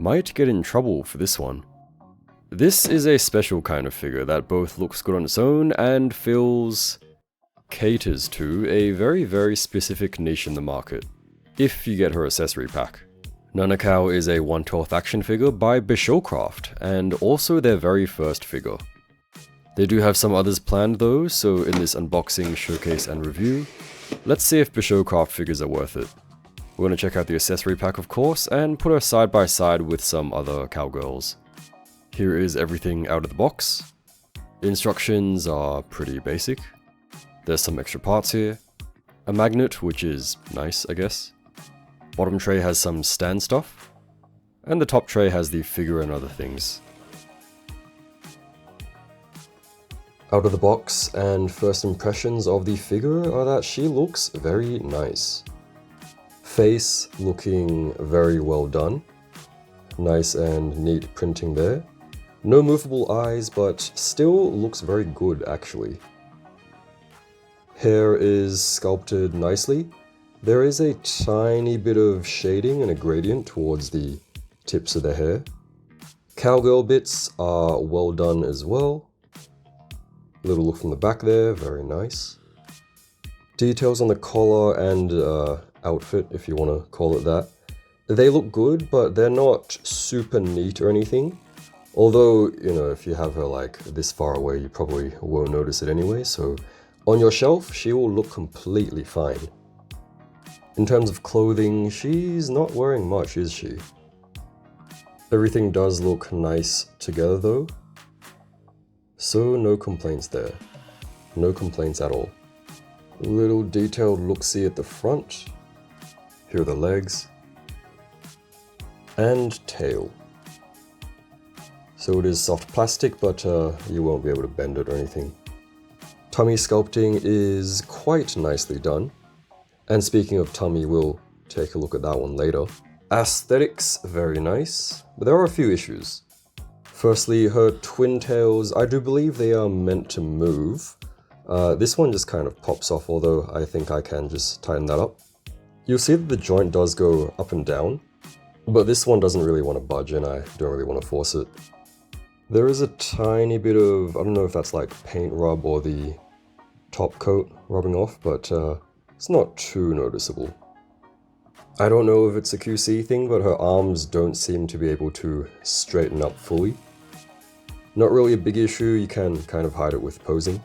might get in trouble for this one. This is a special kind of figure that both looks good on its own and caters to a very specific niche in the market, if you get her accessory pack. Nana Cow is a 1/12 action figure by Bishoucraft, and also their very first figure. They do have some others planned though, so in this unboxing, showcase and review, let's see if Bishoucraft figures are worth it. We're going to check out the accessory pack of course, and put her side by side with some other cowgirls. Here is everything out of the box. Instructions are pretty basic. There's some extra parts here. A magnet, which is nice, I guess. Bottom tray has some stand stuff. And the top tray has the figure and other things. Out of the box, and first impressions of the figure are that she looks very nice. Face looking very well done. Nice and neat printing there. No movable eyes, but still looks very good actually. Hair is sculpted nicely. There is a tiny bit of shading and a gradient towards the tips of the hair. Cowgirl bits are well done as well. Little look from the back there, very nice. Details on the collar and outfit, if you want to call it that. They look good, but they're not super neat or anything. Although, you know, if you have her like this far away, you probably won't notice it anyway, so on your shelf, she will look completely fine. In terms of clothing, she's not wearing much, is she? Everything does look nice together though, so no complaints there. No complaints at all. Little detailed look-see at the front. Here are the legs. And tail. So it is soft plastic, but you won't be able to bend it or anything. Tummy sculpting is quite nicely done. And speaking of tummy, we'll take a look at that one later. Aesthetics, very nice, but there are a few issues. Firstly, her twin tails, I do believe they are meant to move. This one just kind of pops off, although I think I can just tighten that up. You'll see that the joint does go up and down, but this one doesn't really want to budge and I don't really want to force it. There is a tiny bit of, I don't know if that's like paint rub or the top coat rubbing off, but it's not too noticeable. I don't know if it's a QC thing, but her arms don't seem to be able to straighten up fully. Not really a big issue, you can kind of hide it with posing.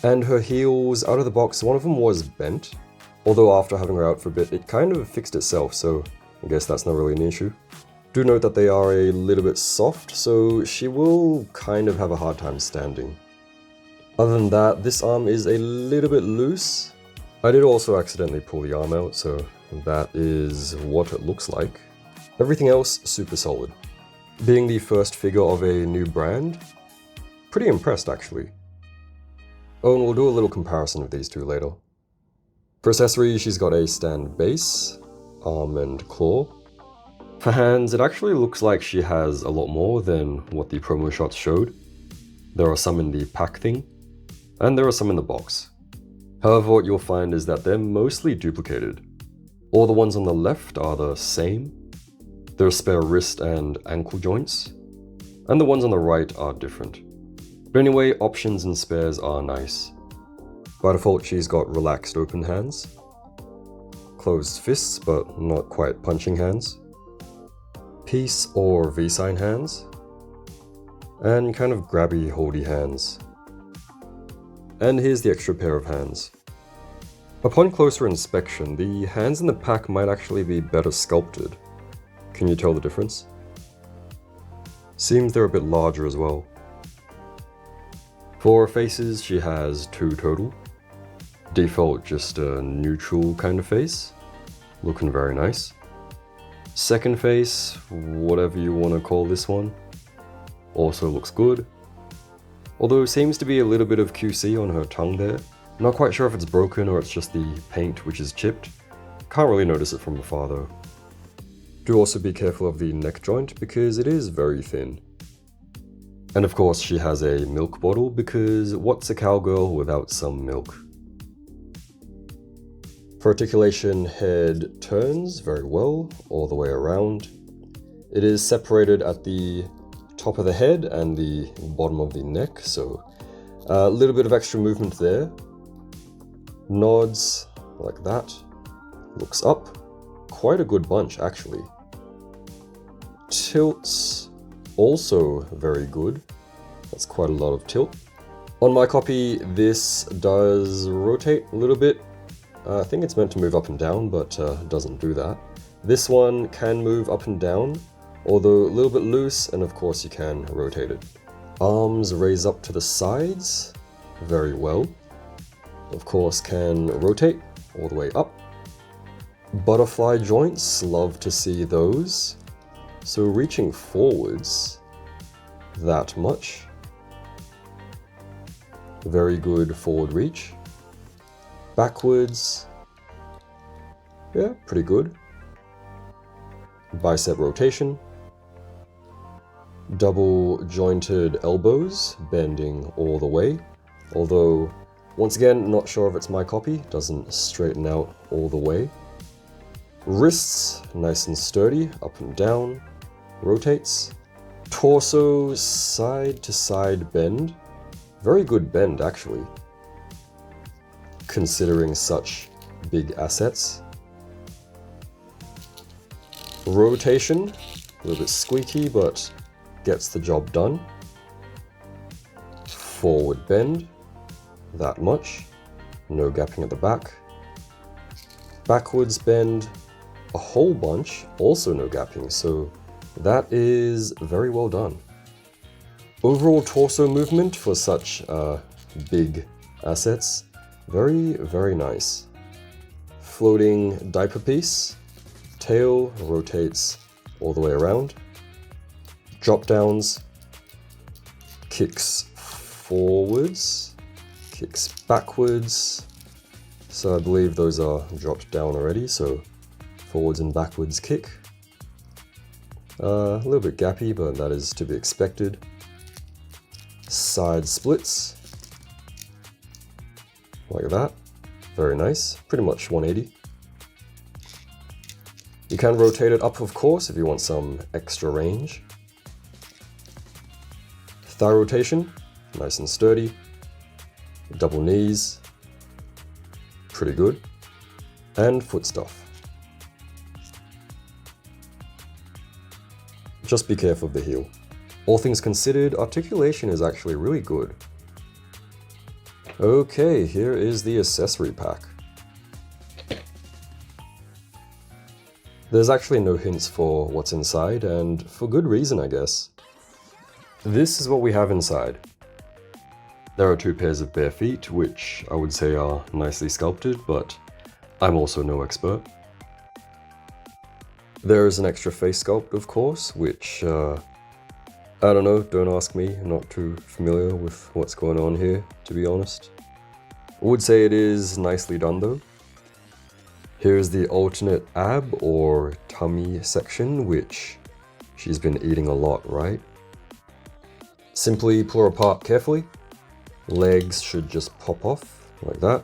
And her heels, out of the box, one of them was bent. Although after having her out for a bit, it kind of fixed itself, so I guess that's not really an issue. Do note that they are a little bit soft, so she will kind of have a hard time standing. Other than that, this arm is a little bit loose. I did also accidentally pull the arm out, so that is what it looks like. Everything else, super solid. Being the first figure of a new brand, pretty impressed actually. Oh, and we'll do a little comparison of these two later. For accessories, she's got a stand base, arm and claw. For hands, it actually looks like she has a lot more than what the promo shots showed. There are some in the pack thing, and there are some in the box. However, what you'll find is that they're mostly duplicated. All the ones on the left are the same. There are spare wrist and ankle joints, and the ones on the right are different. But anyway, options and spares are nice. By default, she's got relaxed open hands, closed fists but not quite punching hands, peace or V-sign hands, and kind of grabby holdy hands. And here's the extra pair of hands. Upon closer inspection, the hands in the pack might actually be better sculpted. Can you tell the difference? Seems they're a bit larger as well. For faces, she has 2 total. Default, just a neutral kind of face. Looking very nice. Second face, whatever you want to call this one, also looks good. Although seems to be a little bit of QC on her tongue there. Not quite sure if it's broken or it's just the paint which is chipped. Can't really notice it from afar though. Do also be careful of the neck joint because it is very thin. And of course she has a milk bottle because what's a cowgirl without some milk? For articulation, head turns very well all the way around. It is separated at the top of the head and the bottom of the neck, so a little bit of extra movement there. Nods like that. Looks up. Quite a good bunch, actually. Tilts, also very good. That's quite a lot of tilt. On my copy, this does rotate a little bit. I think it's meant to move up and down, but doesn't do that. This one can move up and down, although a little bit loose, and of course you can rotate it. Arms raise up to the sides, very well. Of course can rotate all the way up. Butterfly joints, love to see those. So reaching forwards, that much. Very good forward reach. Backwards, yeah, pretty good. Bicep rotation. Double jointed elbows, bending all the way. Although, once again, not sure if it's my copy, doesn't straighten out all the way. Wrists, nice and sturdy, up and down, rotates. Torso, side to side bend. Very good bend, actually, considering such big assets. Rotation, a little bit squeaky, but gets the job done. Forward bend, that much. No gapping at the back. Backwards bend, a whole bunch, also no gapping, so that is very well done. Overall torso movement for such big assets, very, very nice. Floating diaper piece, tail rotates all the way around. Drop downs, kicks forwards, kicks backwards. So I believe those are dropped down already, so forwards and backwards kick. A little bit gappy, but that is to be expected. Side splits, like that. Very nice, pretty much 180. You can rotate it up, of course, if you want some extra range. Thigh rotation, nice and sturdy. Double knees, pretty good. And foot stuff. Just be careful of the heel. All things considered, articulation is actually really good. Okay, here is the accessory pack. There's actually no hints for what's inside, and for good reason, I guess. This is what we have inside. There are 2 pairs of bare feet, which I would say are nicely sculpted, but I'm also no expert. There is an extra face sculpt, of course, which, I don't know, don't ask me, I'm not too familiar with what's going on here, to be honest. I would say it is nicely done though. Here's the alternate ab or tummy section, which she's been eating a lot, right? Simply pull her apart carefully. Legs should just pop off, like that.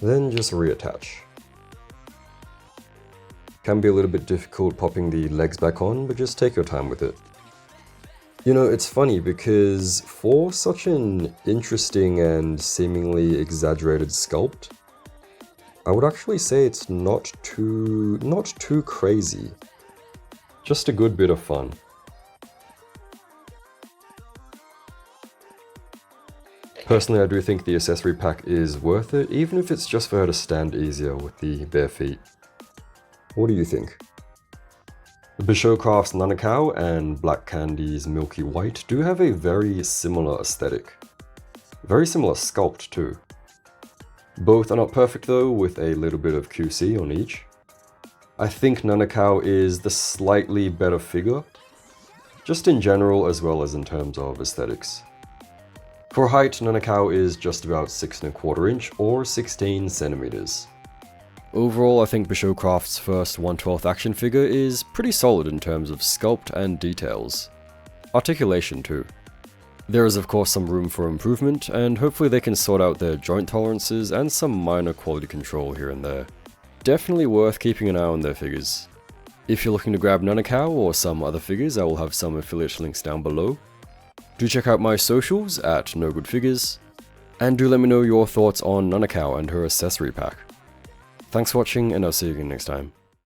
Then just reattach. Can be a little bit difficult popping the legs back on, but just take your time with it. You know, it's funny because for such an interesting and seemingly exaggerated sculpt, I would actually say it's not too crazy. Just a good bit of fun. Personally, I do think the accessory pack is worth it, even if it's just for her to stand easier with the bare feet. What do you think? Bishoucraft's Nana Cow and Black Candy's Milky White do have a very similar aesthetic. Very similar sculpt too. Both are not perfect though, with a little bit of QC on each. I think Nana Cow is the slightly better figure, just in general as well as in terms of aesthetics. For height, Nana Cow is just about 6 1/4 inch or 16 centimeters. Overall, I think Bishoucraft's first 1/12 action figure is pretty solid in terms of sculpt and details. Articulation too. There is of course some room for improvement, and hopefully they can sort out their joint tolerances and some minor quality control here and there. Definitely worth keeping an eye on their figures. If you're looking to grab Nana Cow or some other figures, I will have some affiliate links down below. Do check out my socials at NoGoodFigures, and do let me know your thoughts on Nana Cow and her accessory pack. Thanks for watching, and I'll see you again next time.